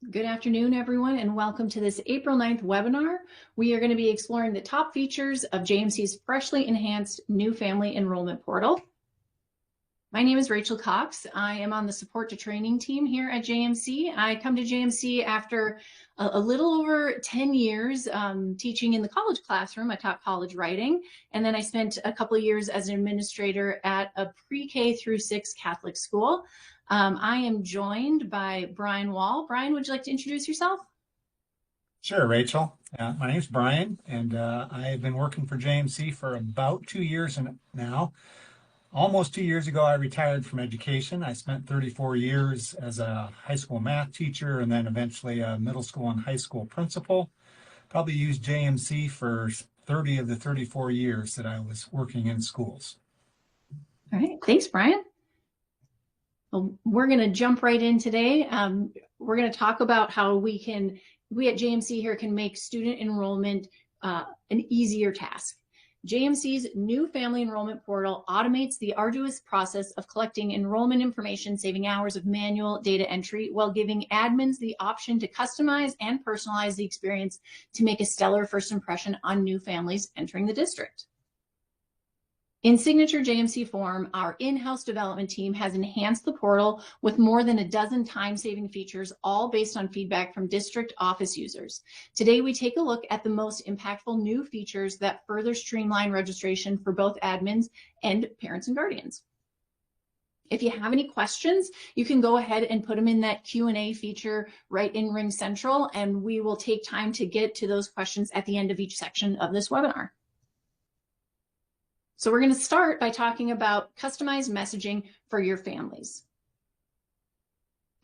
Good afternoon, everyone, and welcome to this April 9th webinar. We are going to be exploring the top features of JMC's freshly enhanced new family enrollment portal. My name is Rachel Cox. I am on the support to training team here at JMC. I come to JMC after a little over 10 years teaching in the college classroom. I taught college writing, and then I spent a couple of years as an administrator at a pre-K through 6 Catholic school. I am joined by Brian Wall. Brian, would you like to introduce yourself? Sure, Rachel. My name's Brian, and I have been working for JMC for about 2 years now. Almost 2 years ago, I retired from education. I spent 34 years as a high school math teacher and then eventually a middle school and high school principal. Probably used JMC for 30 of the 34 years that I was working in schools. All right, thanks, Brian. Well, we're going to jump right in today. We're going to talk about how we at JMC here can make student enrollment an easier task. JMC's new family enrollment portal automates the arduous process of collecting enrollment information, saving hours of manual data entry while giving admins the option to customize and personalize the experience to make a stellar first impression on new families entering the district. In signature JMC form, our in-house development team has enhanced the portal with more than a dozen time-saving features, all based on feedback from district office users. Today, we take a look at the most impactful new features that further streamline registration for both admins and parents and guardians. If you have any questions, you can go ahead and put them in that Q&A feature right in Ring Central, and we will take time to get to those questions at the end of each section of this webinar. So we're going to start by talking about customized messaging for your families.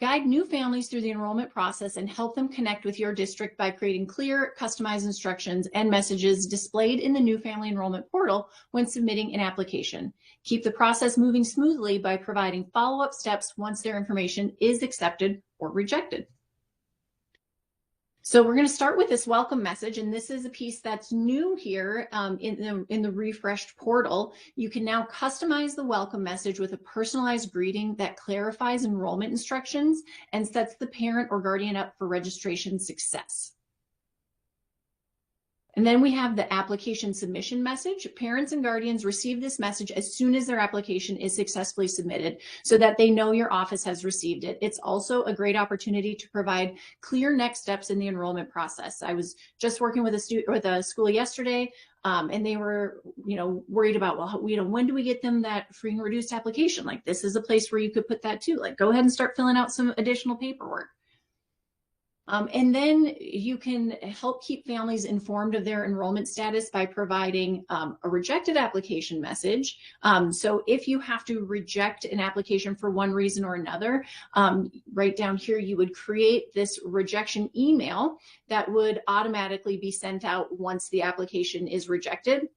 Guide new families through the enrollment process and help them connect with your district by creating clear, customized instructions and messages displayed in the new family enrollment portal when submitting an application. Keep the process moving smoothly by providing follow-up steps once their information is accepted or rejected. So we're going to start with this welcome message, and this is a piece that's new here in the refreshed portal. You can now customize the welcome message with a personalized greeting that clarifies enrollment instructions and sets the parent or guardian up for registration success. And then we have the application submission message. Parents and guardians receive this message as soon as their application is successfully submitted so that they know your office has received it. It's also a great opportunity to provide clear next steps in the enrollment process. I was just working with a school yesterday, and they were, worried about, well, when do we get them that free and reduced application? Like, this is a place where you could put that too. Like, go ahead and start filling out some additional paperwork. And then you can help keep families informed of their enrollment status by providing a rejected application message. So if you have to reject an application for one reason or another, right down here, you would create this rejection email that would automatically be sent out once the application is rejected.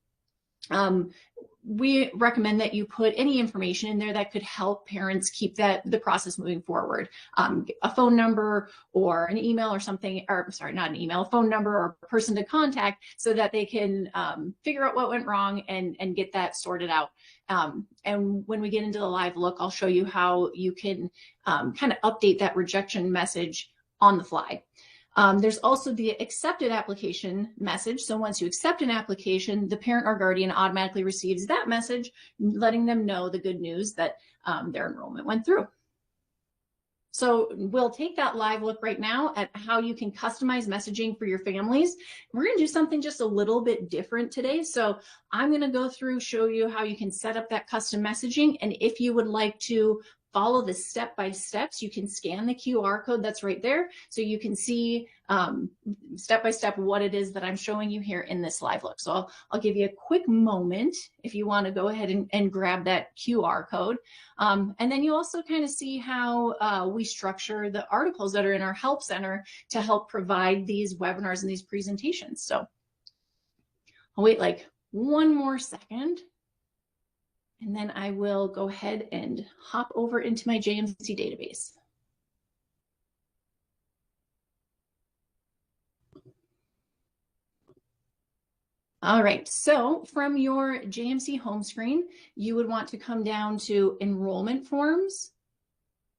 We recommend that you put any information in there that could help parents keep the process moving forward. A phone number or an email or something, or sorry, not an email, a phone number or a person to contact so that they can figure out what went wrong and get that sorted out. And when we get into the live look, I'll show you how you can kind of update that rejection message on the fly. There's also the accepted application message. So once you accept an application, the parent or guardian automatically receives that message, letting them know the good news that their enrollment went through. So we'll take that live look right now at how you can customize messaging for your families. We're going to do something just a little bit different today. So I'm going to go through, show you how you can set up that custom messaging. And if you would like to follow the step-by-steps, you can scan the QR code that's right there. So you can see step-by-step what it is that I'm showing you here in this live look. So I'll give you a quick moment if you want to go ahead and grab that QR code. And then you also kind of see how we structure the articles that are in our help center to help provide these webinars and these presentations. So I'll wait like one more second. And then I will go ahead and hop over into my JMC database. All right, so from your JMC home screen, you would want to come down to enrollment forms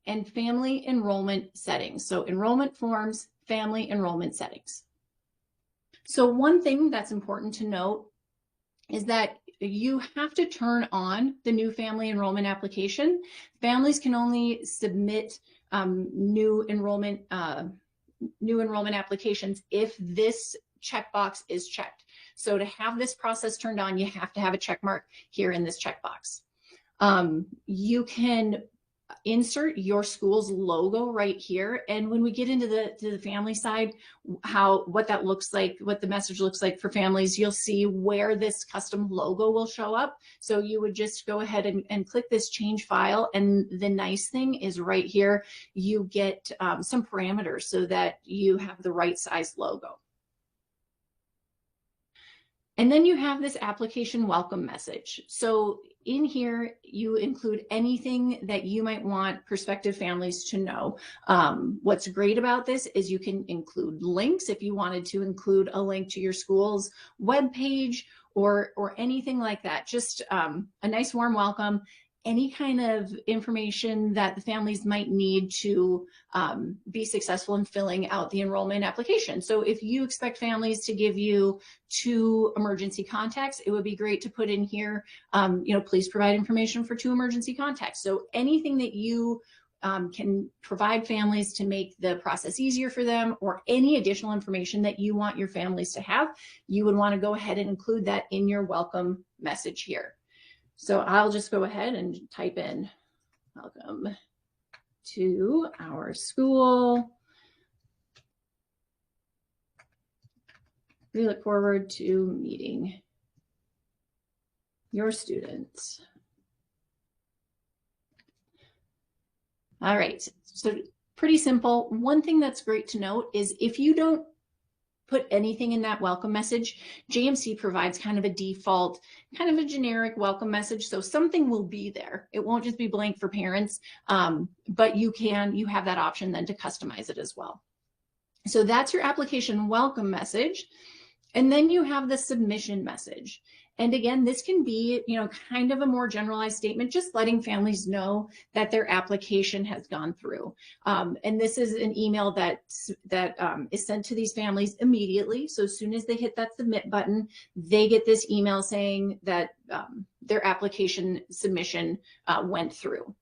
and family enrollment settings. So enrollment forms, family enrollment settings. So one thing that's important to note is that you have to turn on the new family enrollment application. Families can only submit new enrollment applications if this checkbox is checked. So to have this process turned on, you have to have a check mark here in this checkbox. You can insert your school's logo right here. And when we get into the family side, what that looks like, what the message looks like for families, you'll see where this custom logo will show up. So you would just go ahead and click this change file. And the nice thing is right here, you get some parameters so that you have the right size logo. And then you have this application welcome message. So in here, you include anything that you might want prospective families to know. What's great about this is you can include links if you wanted to include a link to your school's webpage or anything like that. Just a nice warm welcome. Any kind of information that the families might need to be successful in filling out the enrollment application. So if you expect families to give you 2 emergency contacts, it would be great to put in here, please provide information for 2 emergency contacts. So anything that you can provide families to make the process easier for them, or any additional information that you want your families to have, you would want to go ahead and include that in your welcome message here. So I'll just go ahead and type in, welcome to our school. We look forward to meeting your students. All right, so pretty simple. One thing that's great to note is if you don't put anything in that welcome message, JMC provides kind of a default, kind of a generic welcome message. So something will be there. It won't just be blank for parents, but you have that option then to customize it as well. So that's your application welcome message. And then you have the submission message. And again, this can be, kind of a more generalized statement, just letting families know that their application has gone through. And this is an email that is sent to these families immediately. So as soon as they hit that submit button, they get this email saying that their application submission went through.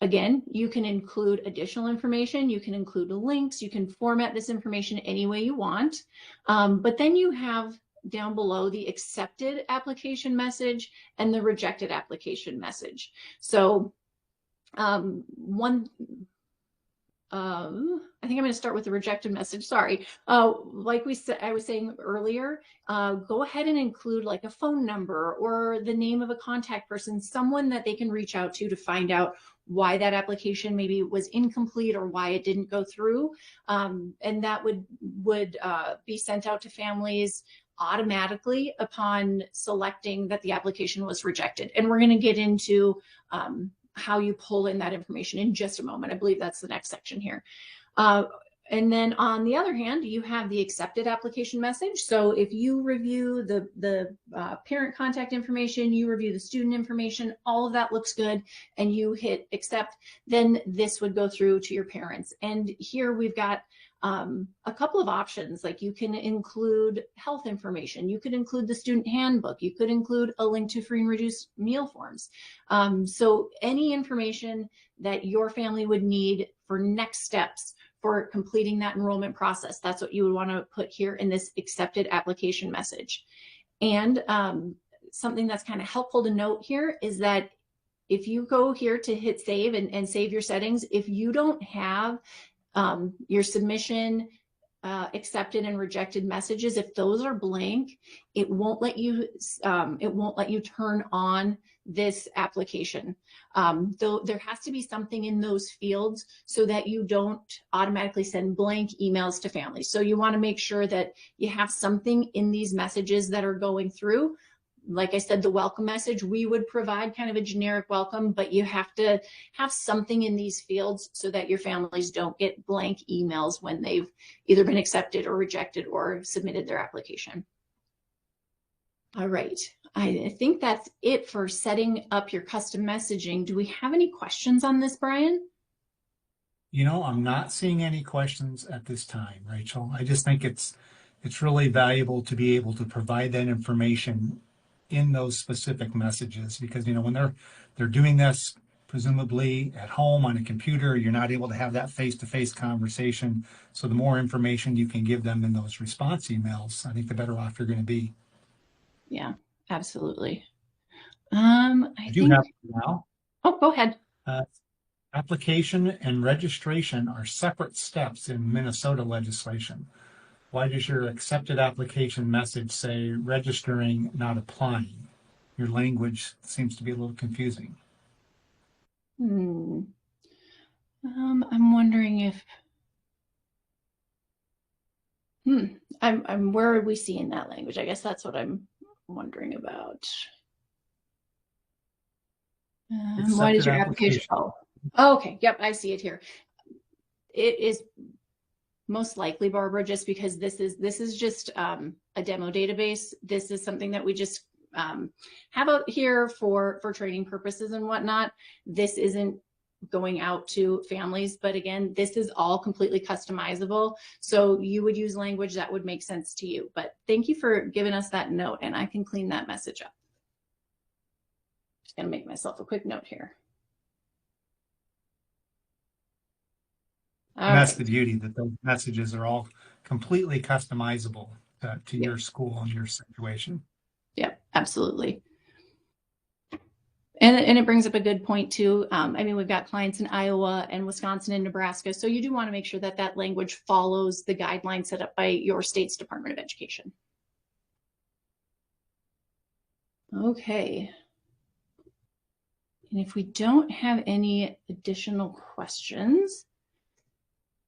Again, you can include additional information, you can include links, you can format this information any way you want. But then you have down below the accepted application message and the rejected application message. So I think I'm going to start with the rejected message. Sorry. Like I was saying earlier, go ahead and include like a phone number or the name of a contact person, someone that they can reach out to find out why that application maybe was incomplete or why it didn't go through. And that would be sent out to families automatically upon selecting that the application was rejected. And we're going to get into how you pull in that information in just a moment. I believe that's the next section here. And then on the other hand, you have the accepted application message. So if you review the parent contact information, you review the student information, all of that looks good, and you hit accept, then this would go through to your parents. And here we've got a couple of options. Like you can include health information, you could include the student handbook, you could include a link to free and reduced meal forms. So any information that your family would need for next steps for completing that enrollment process, that's what you would want to put here in this accepted application message. And something that's kind of helpful to note here is that if you go here to hit save and save your settings, if you don't have your submission accepted and rejected messages, if those are blank, it won't let you turn on this application. Though there has to be something in those fields so that you don't automatically send blank emails to families. So you want to make sure that you have something in these messages that are going through. Like I said, the welcome message, we would provide kind of a generic welcome, but you have to have something in these fields so that your families don't get blank emails when they've either been accepted or rejected or submitted their application. All right, I think that's it for setting up your custom messaging. Do we have any questions on this, Brian? I'm not seeing any questions at this time, Rachel. I just think it's really valuable to be able to provide that information in those specific messages because when they're doing this presumably at home on a computer, you're not able to have that face-to-face conversation. So the more information you can give them in those response emails, I think the better off you're going to be. Yeah, absolutely. I I do think, have now. oh, go ahead. Uh, Application and registration are separate steps in Minnesota legislation. Why does your accepted application message say registering, not applying? Your language seems to be a little confusing. Hmm. I'm wondering if, hmm, where are we seeing that language? I guess that's what I'm wondering about. Why does Accepted your application, application. oh, okay, yep, I see it here. It is most likely, Barbara, just because this is just a demo database. This is something that we just have out here for training purposes and whatnot. This isn't going out to families, but again, this is all completely customizable. So you would use language that would make sense to you. But thank you for giving us that note, and I can clean that message up. Just gonna make myself a quick note here. And All that's right. the beauty that those messages are all completely customizable to Yep. your school and your situation. Yep. Absolutely. And it brings up a good point too. I mean, we've got clients in Iowa and Wisconsin and Nebraska. So you do want to make sure that that language follows the guidelines set up by your state's Department of Education. Okay. And if we don't have any additional questions,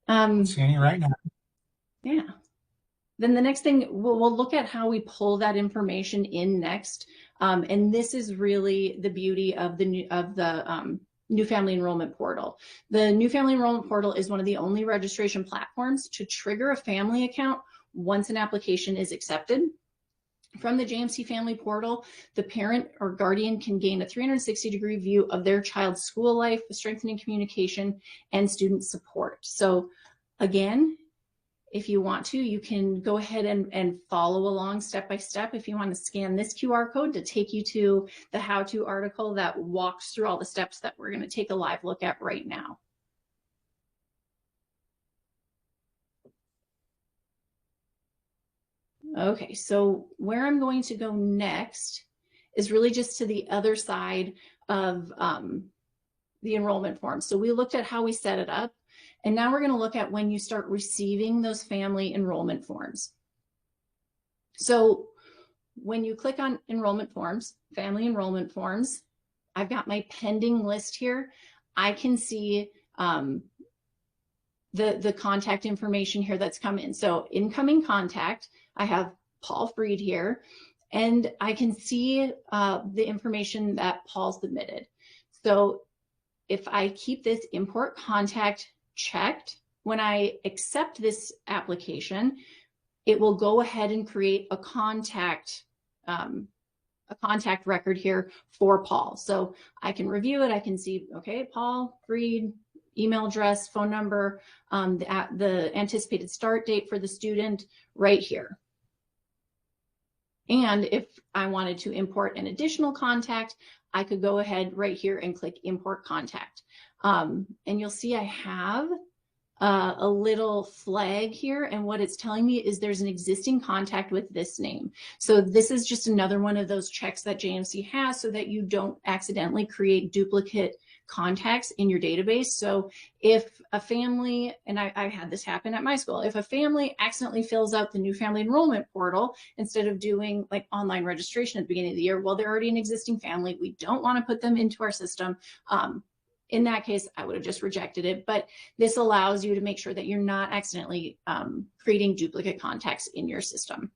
See any right now? yeah. Then the next thing, we'll look at how we pull that information in next. And this is really the beauty of the new family enrollment portal. The new family enrollment portal is one of the only registration platforms to trigger a family account once an application is accepted. From the JMC Family Portal, the parent or guardian can gain a 360-degree view of their child's school life, strengthening communication, and student support. So again, if you want to, you can go ahead and follow along step by step. If you want to scan this QR code to take you to the how-to article that walks through all the steps that we're going to take a live look at right now. Okay, so where I'm going to go next is really just to the other side of the enrollment form. So we looked at how we set it up, and now we're going to look at when you start receiving those family enrollment forms. So when you click on enrollment forms, family enrollment forms, I've got my pending list here. I can see the contact information here that's come in. So incoming contact, I have Paul Freed here, and I can see the information that Paul submitted. So if I keep this import contact checked, when I accept this application, it will go ahead and create a contact record here for Paul. So I can review it. I can see, okay, Paul Freed, email address, phone number, the anticipated start date for the student right here. And if I wanted to import an additional contact, I could go ahead right here and click import contact. And you'll see I have a little flag here, and what it's telling me is there's an existing contact with this name. So this is just another one of those checks that JMC has so that you don't accidentally create duplicate contacts in your database. So if a family, and I had this happen at my school, if a family accidentally fills out the new family enrollment portal instead of doing like online registration at the beginning of the year, well, they're already an existing family. We don't want to put them into our system. In that case, I would have just rejected it, but this allows you to make sure that you're not accidentally creating duplicate contacts in your system.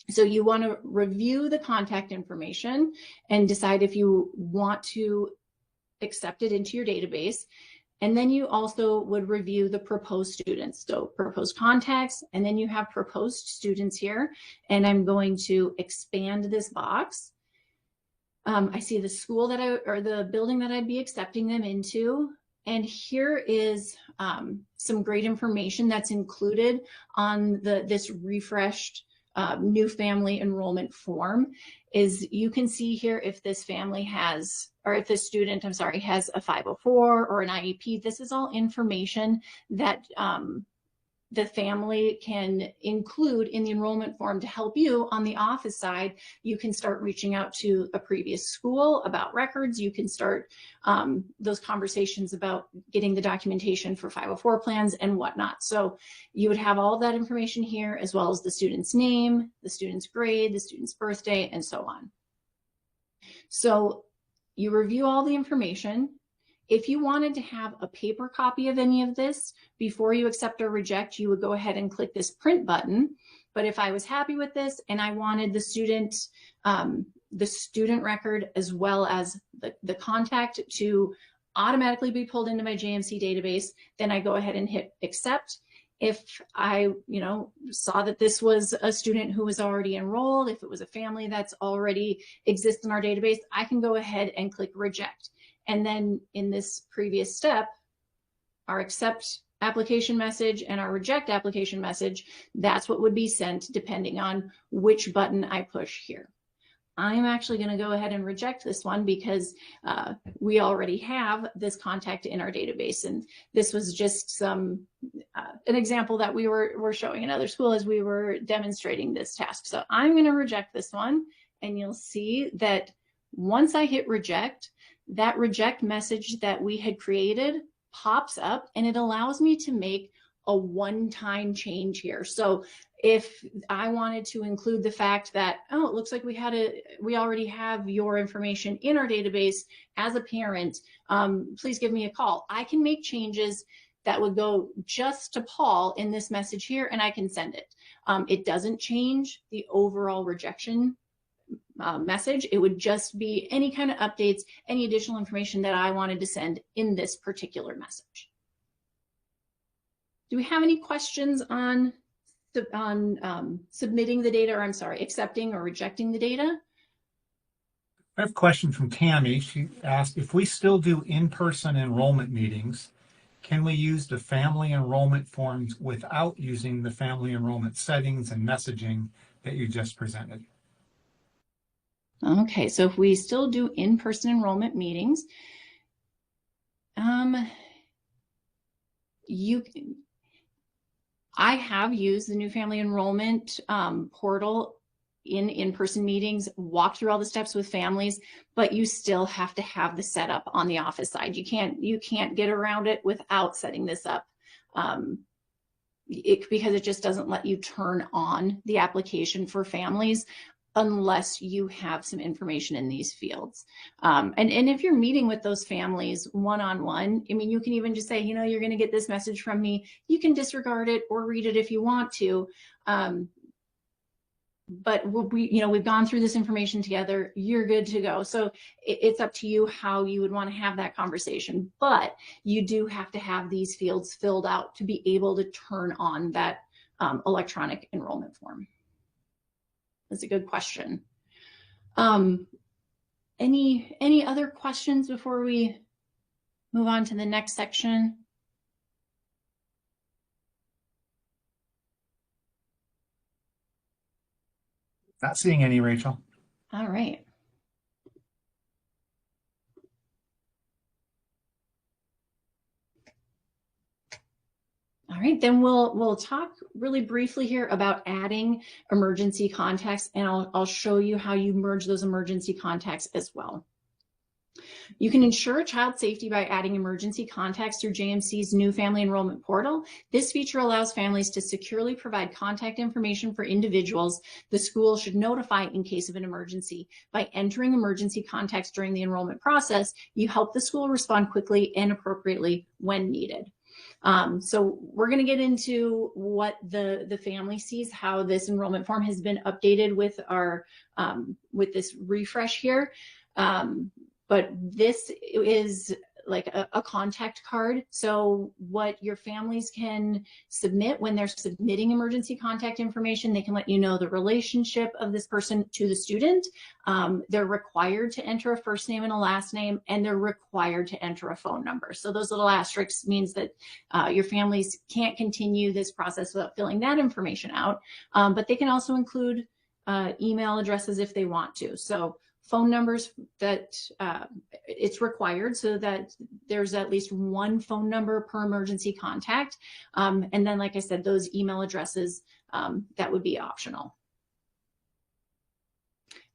So you want to review the contact information and decide if you want to accept it into your database. And then you also would review the proposed students. So proposed contacts, and then you have proposed students here. And I'm going to expand this box. I see the school or the building that I'd be accepting them into. And here is some great information that's included on this refreshed new family enrollment form. Is you can see here if this family has, or if this student, I'm sorry, has a 504 or an IEP. This is all information that the family can include in the enrollment form to help you on the office side. You can start reaching out to a previous school about records. You can start those conversations about getting the documentation for 504 plans and whatnot. So you would have all of that information here, as well as the student's name, the student's grade, the student's birthday, and so on. So you review all the information. If you wanted to have a paper copy of any of this before you accept or reject, you would go ahead and click this print button. But if I was happy with this and I wanted the student record as well as the contact to automatically be pulled into my JMC database, then I go ahead and hit accept. If I, saw that this was a student who was already enrolled, if it was a family that's already exists in our database, I can go ahead and click reject. And then in this previous step, our accept application message and our reject application message, that's what would be sent depending on which button I push here. I'm actually going to go ahead and reject this one because we already have this contact in our database. And this was just an example that we were showing in other school as we were demonstrating this task. So I'm going to reject this one, and you'll see that once I hit reject, that reject message that we had created pops up, and it allows me to make a one-time change here. So if I wanted to include the fact that, oh, it looks like we already have your information in our database as a parent, please give me a call. I can make changes that would go just to Paul in this message here, and I can send it. It doesn't change the overall rejection message. It would just be any kind of updates, any additional information that I wanted to send in this particular message. Do we have any questions on submitting the data, or I'm sorry, accepting or rejecting the data? I have a question from Tammy. She asked, if we still do in-person enrollment meetings, can we use the family enrollment forms without using the family enrollment settings and messaging that you just presented? Okay, so if we still do in-person enrollment meetings, I have used the new family enrollment portal in-person meetings, walk through all the steps with families, but you still have to have the setup on the office side. You can't get around it without setting this up. Because it just doesn't let you turn on the application for families unless you have some information in these fields. And if you're meeting with those families one-on-one, I mean, you can even just say, you're going to get this message from me. You can disregard it or read it if you want to. But we've gone through this information together. You're good to go. So it's up to you how you would want to have that conversation. But you do have to have these fields filled out to be able to turn on that electronic enrollment form. That's a good question. Any other questions before we move on to the next section? Not seeing any, Rachel. All right. All right, then we'll talk really briefly here about adding emergency contacts, and I'll show you how you merge those emergency contacts as well. You can ensure child safety by adding emergency contacts through JMC's new family enrollment portal. This feature allows families to securely provide contact information for individuals the school should notify in case of an emergency. By entering emergency contacts during the enrollment process, you help the school respond quickly and appropriately when needed. So we're going to get into what the family sees, how this enrollment form has been updated with our with this refresh here. But this is like a contact card. So what your families can submit when they're submitting emergency contact information, they can let you know the relationship of this person to the student. They're required to enter a first name and a last name, and they're required to enter a phone number. So those little asterisks means that your families can't continue this process without filling that information out. But they can also include email addresses if they want to. So phone numbers that it's required, so that there's at least one phone number per emergency contact. And then, like I said, those email addresses, that would be optional.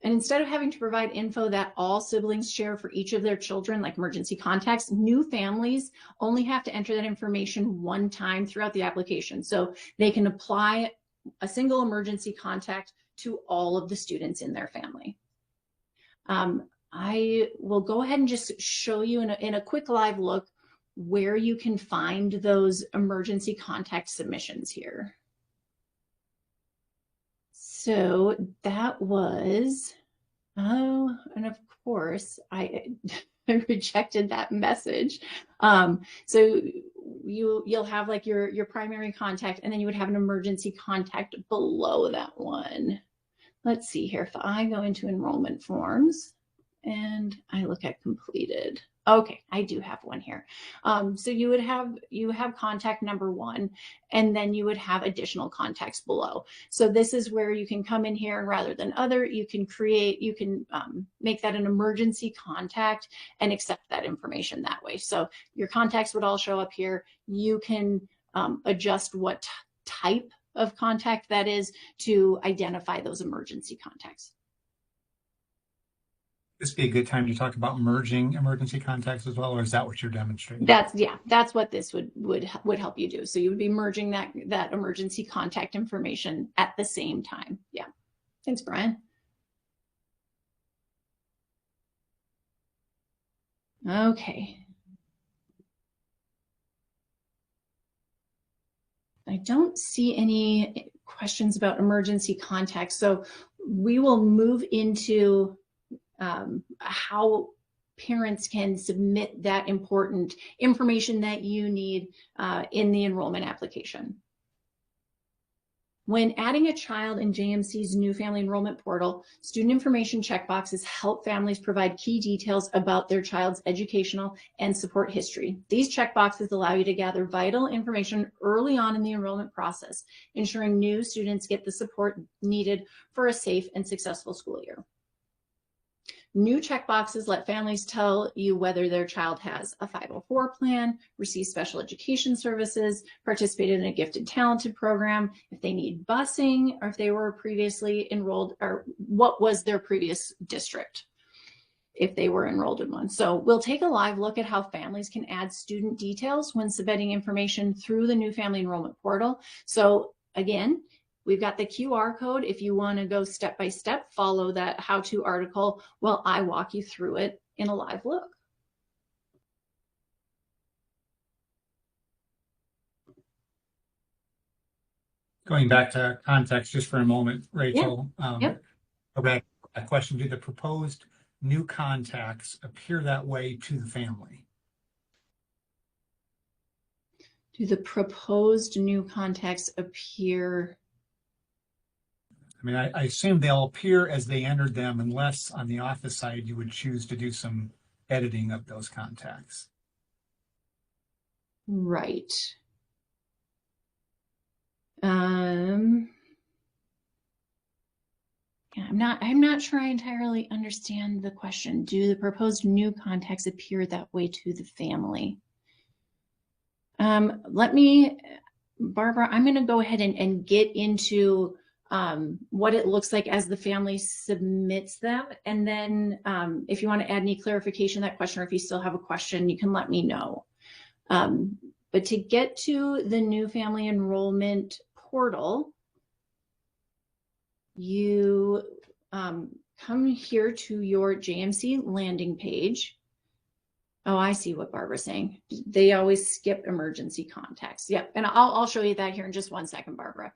And instead of having to provide info that all siblings share for each of their children, like emergency contacts, new families only have to enter that information one time throughout the application. So they can apply a single emergency contact to all of the students in their family. I will go ahead and just show you in a quick live look where you can find those emergency contact submissions here. So that was, oh, and of course I rejected that message. So you'll have like your primary contact, and then you would have an emergency contact below that one. Let's see here. If I go into enrollment forms and I look at completed, okay, I do have one here. So you have contact number one, and then you would have additional contacts below. So this is where you can come in here, and rather than other, you can make that an emergency contact and accept that information that way. So your contacts would all show up here. You can adjust what type of contact that is to identify those emergency contacts. This be a good time to talk about merging emergency contacts as well, or is that what you're demonstrating? That's what this would help you do. So you would be merging that emergency contact information at the same time. Yeah. Thanks, Brian. Okay. I don't see any questions about emergency contacts. So we will move into how parents can submit that important information that you need in the enrollment application. When adding a child in JMC's new family enrollment portal, student information checkboxes help families provide key details about their child's educational and support history. These checkboxes allow you to gather vital information early on in the enrollment process, ensuring new students get the support needed for a safe and successful school year. New checkboxes let families tell you whether their child has a 504 plan, receives special education services, participated in a gifted talented program, if they need busing, or if they were previously enrolled, or what was their previous district if they were enrolled in one. So we'll take a live look at how families can add student details when submitting information through the new family enrollment portal. So again, we've got the QR code. If you want to go step by step, follow that how-to article while I walk you through it in a live look. Going back to context just for a moment, Rachel, Yep. Go back to that question. Do the proposed new contacts appear that way to the family? Do the proposed new contacts appear? I mean, I assume they'll appear as they entered them, unless on the office side you would choose to do some editing of those contacts. Right. Yeah, I'm not sure I entirely understand the question. Do the proposed new contacts appear that way to the family? Barbara, I'm going to go ahead and get into what it looks like as the family submits them. And then if you want to add any clarification to that question, or if you still have a question, you can let me know. But to get to the new family enrollment portal, you come here to your JMC landing page. Oh, I see what Barbara's saying. They always skip emergency contacts. Yep, and I'll show you that here in just one second, Barbara.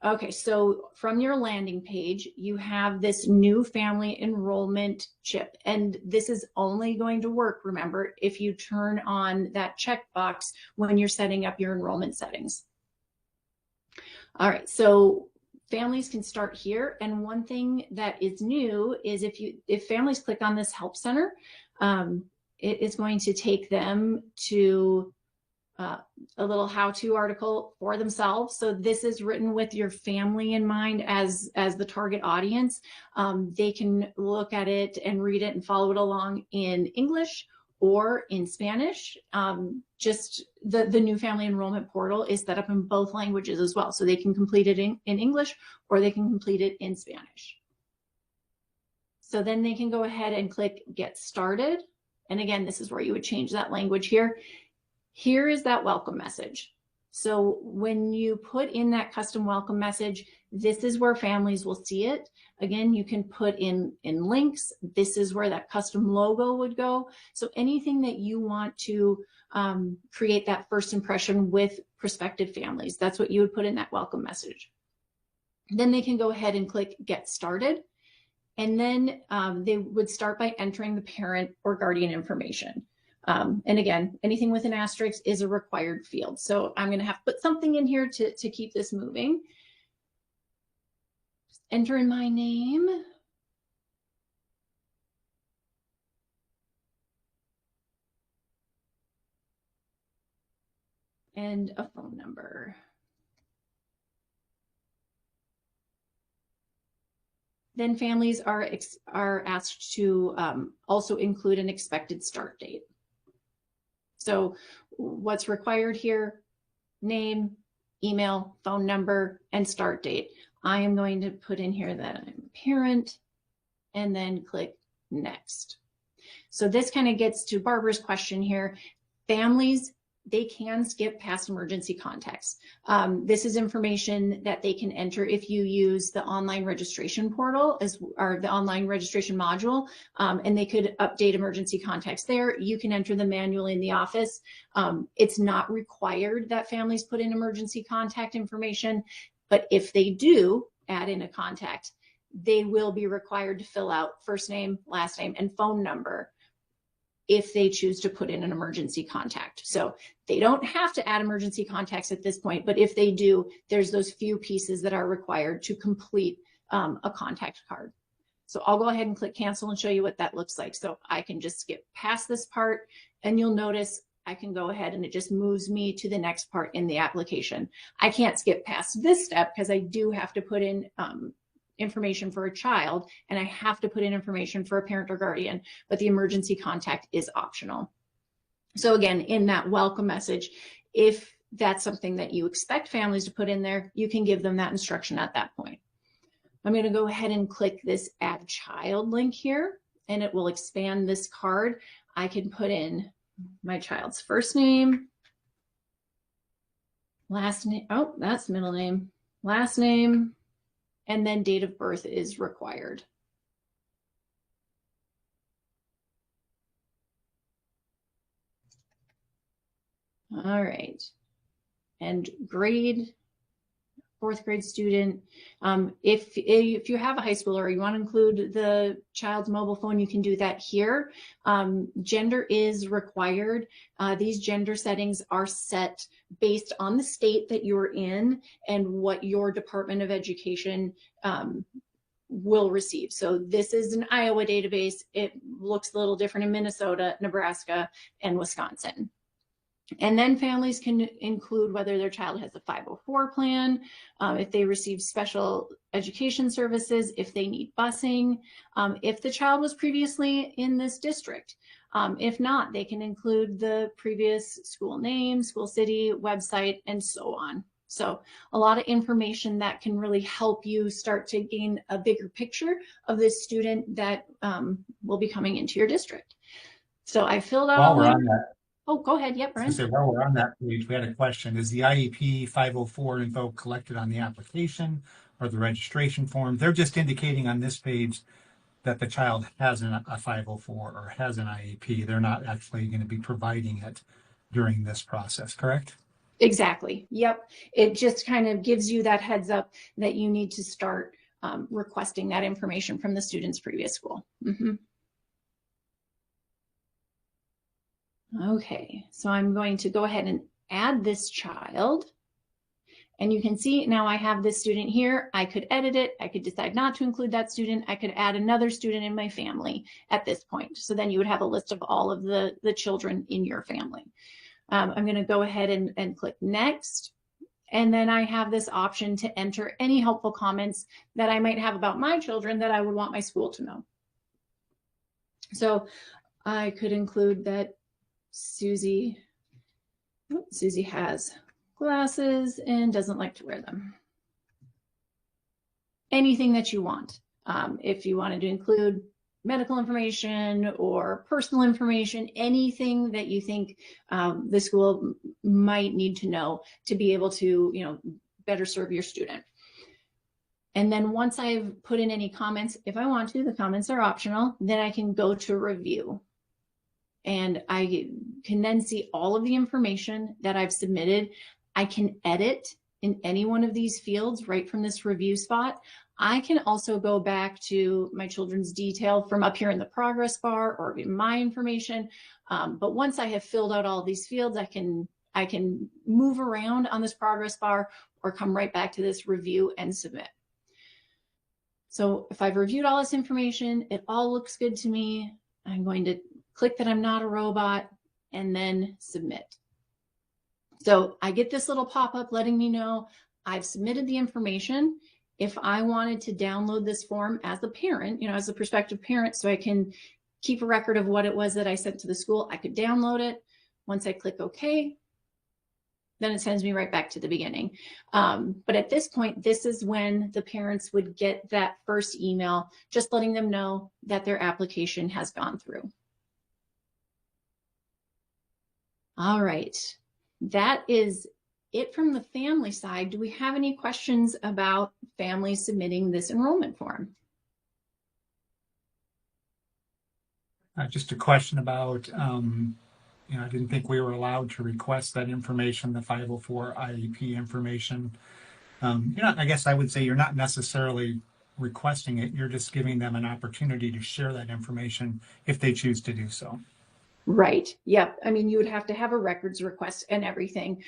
Okay, so from your landing page, you have this new family enrollment chip, and this is only going to work, remember, if you turn on that checkbox when you're setting up your enrollment settings. All right, so families can start here, and one thing that is new is if families click on this help center, it is going to take them to a little how-to article for themselves. So this is written with your family in mind as the target audience. They can look at it and read it and follow it along in English or in Spanish. Just the new family enrollment portal is set up in both languages as well. So they can complete it in English or they can complete it in Spanish. So then they can go ahead and click Get Started. And again, this is where you would change that language here. Here is that welcome message. So when you put in that custom welcome message, this is where families will see it. Again, you can put in links. This is where that custom logo would go. So anything that you want to create that first impression with prospective families, that's what you would put in that welcome message. Then they can go ahead and click Get Started. And then they would start by entering the parent or guardian information. And again, anything with an asterisk is a required field. So I'm going to have to put something in here to keep this moving. Just enter in my name. And a phone number. Then families are asked to also include an expected start date. So what's required here? Name, email, phone number, and start date. I am going to put in here that I'm a parent and then click next. So this kind of gets to Barbara's question here. Families, they can skip past emergency contacts. This is information that they can enter if you use the online registration portal or the online registration module, and they could update emergency contacts there. You can enter them manually in the office. It's not required that families put in emergency contact information, but if they do add in a contact, they will be required to fill out first name, last name, and phone number if they choose to put in an emergency contact. So they don't have to add emergency contacts at this point, but if they do, there's those few pieces that are required to complete a contact card. So I'll go ahead and click cancel and show you what that looks like. So I can just skip past this part and you'll notice I can go ahead and it just moves me to the next part in the application. I can't skip past this step because I do have to put in information for a child and I have to put in information for a parent or guardian, but the emergency contact is optional. So again, in that welcome message, if that's something that you expect families to put in there, you can give them that instruction at that point. I'm going to go ahead and click this Add Child link here, and it will expand this card. I can put in my child's first name, last name, oh, that's middle name, last name, and then date of birth is required. All right, and grade, fourth grade student. If you have a high schooler or you want to include the child's mobile phone, you can do that here. Gender is required. These gender settings are set based on the state that you're in and what your Department of Education will receive. So this is an Iowa database. It looks a little different in Minnesota, Nebraska, and Wisconsin. And then families can include whether their child has a 504 plan, if they receive special education services, if they need busing, if the child was previously in this district. If not, they can include the previous school name, school city, website, and so on. So a lot of information that can really help you start to gain a bigger picture of this student that will be coming into your district. So I filled out all my... Oh, go ahead. Yep, Brian. So while we're on that page, we had a question. Is the IEP 504 info collected on the application or the registration form? They're just indicating on this page that the child has a 504 or has an IEP. They're not actually going to be providing it during this process, correct? Exactly. Yep. It just kind of gives you that heads up that you need to start requesting that information from the student's previous school. Okay, so I'm going to go ahead and add this child. And you can see now I have this student here. I could edit it. I could decide not to include that student. I could add another student in my family at this point. So then you would have a list of all of the children in your family. I'm going to go ahead and click next. And then I have this option to enter any helpful comments that I might have about my children that I would want my school to know. So I could include that Susie has glasses and doesn't like to wear them. Anything that you want. If you wanted to include medical information or personal information, anything that you think the school might need to know to be able to, better serve your student. And then once I've put in any comments, if I want to, the comments are optional, then I can go to review. And I can then see all of the information that I've submitted. I can edit in any one of these fields right from this review spot. I can also go back to my children's detail from up here in the progress bar or in my information. But once I have filled out all these fields, I can move around on this progress bar or come right back to this review and submit. So if I've reviewed all this information, it all looks good to me. I'm going to click that I'm not a robot and then submit. So I get this little pop-up letting me know I've submitted the information. If I wanted to download this form as a parent, as a prospective parent, so I can keep a record of what it was that I sent to the school, I could download it. Once I click OK, then it sends me right back to the beginning. But at this point, this is when the parents would get that first email, just letting them know that their application has gone through. All right, that is it from the family side. Do we have any questions about families submitting this enrollment form? Just a question about, I didn't think we were allowed to request that information, the 504 IEP information. I guess I would say you're not necessarily requesting it. You're just giving them an opportunity to share that information if they choose to do so. Right. Yep. I mean, you would have to have a records request and everything.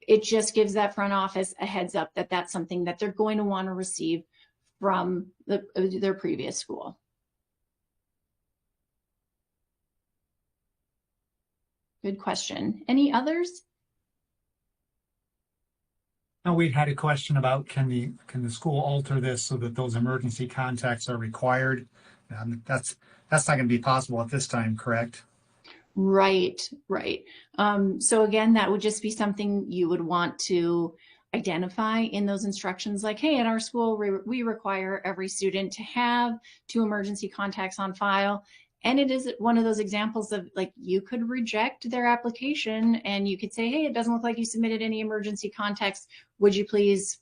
It just gives that front office a heads up that that's something that they're going to want to receive from their previous school. Good question. Any others? No, we had a question about can the school alter this so that those emergency contacts are required? That's not going to be possible at this time, correct? Right. So again, that would just be something you would want to identify in those instructions, like, hey, at our school, we require every student to have 2 emergency contacts on file. And it is one of those examples of, like, you could reject their application and you could say, hey, it doesn't look like you submitted any emergency contacts. Would you please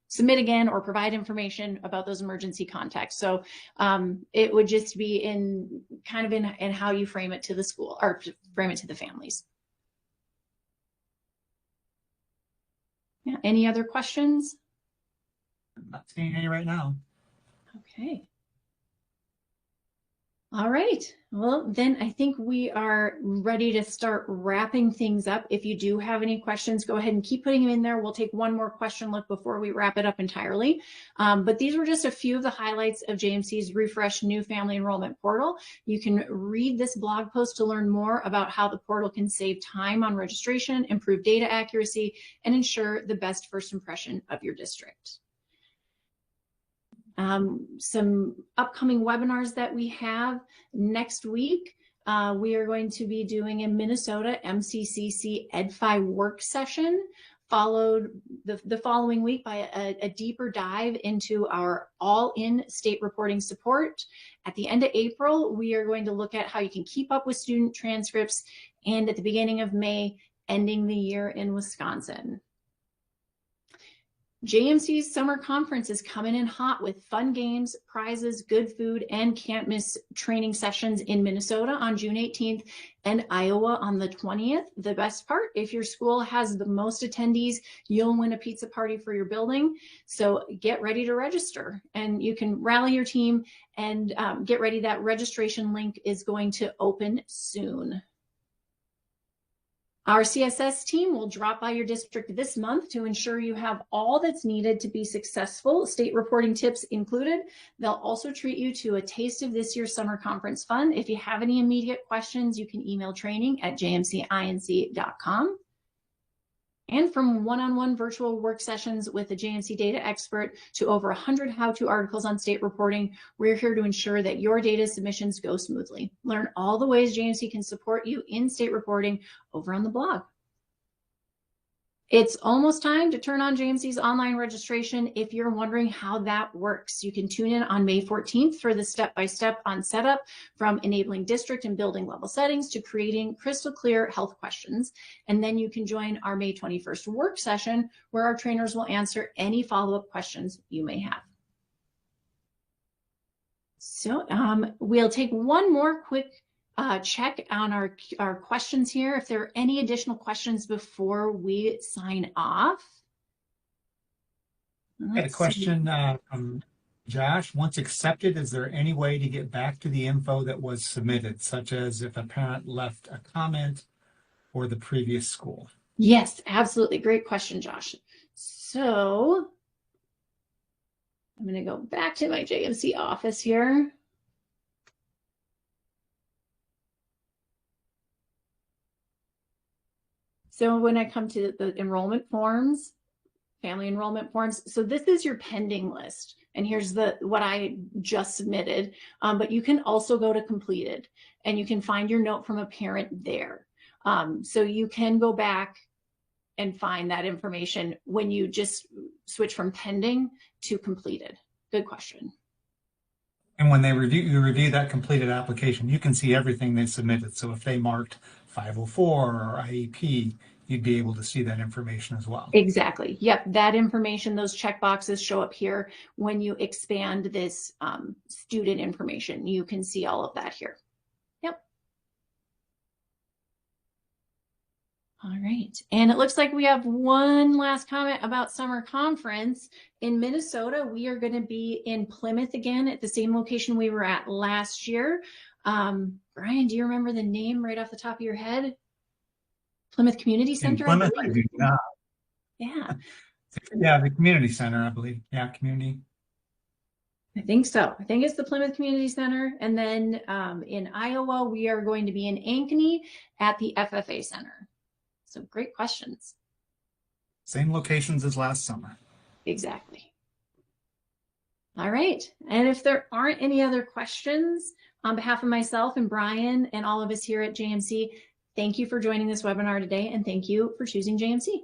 submit again or provide information about those emergency contacts? So it would just be in how you frame it to the school or frame it to the families. Yeah. Any other questions? I'm not seeing any right now. Okay. All right. Well, then I think we are ready to start wrapping things up. If you do have any questions, go ahead and keep putting them in there. We'll take one more question look before we wrap it up entirely. But these were just a few of the highlights of JMC's refreshed new family enrollment portal. You can read this blog post to learn more about how the portal can save time on registration, improve data accuracy, and ensure the best first impression of your district. Some upcoming webinars that we have next week. We are going to be doing a Minnesota MCCC EdFi work session, followed the following week by a deeper dive into our all-in state reporting support. At the end of April, we are going to look at how you can keep up with student transcripts, and at the beginning of May, ending the year in Wisconsin. JMC's summer conference is coming in hot with fun games, prizes, good food, and can't miss training sessions in Minnesota on June 18th and Iowa on the 20th. The best part, if your school has the most attendees, you'll win a pizza party for your building. So get ready to register, and you can rally your team and get ready. That registration link is going to open soon. Our CSS team will drop by your district this month to ensure you have all that's needed to be successful, state reporting tips included. They'll also treat you to a taste of this year's summer conference fun. If you have any immediate questions, you can email training@jmcinc.com. And from one-on-one virtual work sessions with a JMC data expert to over 100 how-to articles on state reporting, we're here to ensure that your data submissions go smoothly. Learn all the ways JMC can support you in state reporting over on the blog. It's almost time to turn on JMC's online registration. If you're wondering how that works, you can tune in on May 14th for the step-by-step on setup, from enabling district and building level settings to creating crystal clear health questions. And then you can join our May 21st work session, where our trainers will answer any follow-up questions you may have. So we'll take one more quick check on our questions here. If there are any additional questions before we sign off. I had a question from Josh. Once accepted, is there any way to get back to the info that was submitted, such as if a parent left a comment for the previous school? Yes, absolutely. Great question, Josh. So I'm going to go back to my JMC office here. So when I come to the enrollment forms, family enrollment forms, so this is your pending list. And here's what I just submitted, but you can also go to completed and you can find your note from a parent there. So you can go back and find that information when you just switch from pending to completed. Good question. And when you review that completed application, you can see everything they submitted. So if they marked 504 or IEP, you'd be able to see that information as well. Exactly. Yep. That information, those check boxes show up here. When you expand this student information, you can see all of that here. Yep. All right. And it looks like we have one last comment about summer conference. In Minnesota, we are going to be in Plymouth again at the same location we were at last year. Brian, do you remember the name right off the top of your head? Plymouth Community Center? In Plymouth, I do not. Yeah. Yeah, the community center, I believe. Yeah, community. I think so. I think it's the Plymouth Community Center. And then in Iowa, we are going to be in Ankeny at the FFA Center. So great questions. Same locations as last summer. Exactly. All right. And if there aren't any other questions, on behalf of myself and Brian and all of us here at JMC, thank you for joining this webinar today, and thank you for choosing JMC.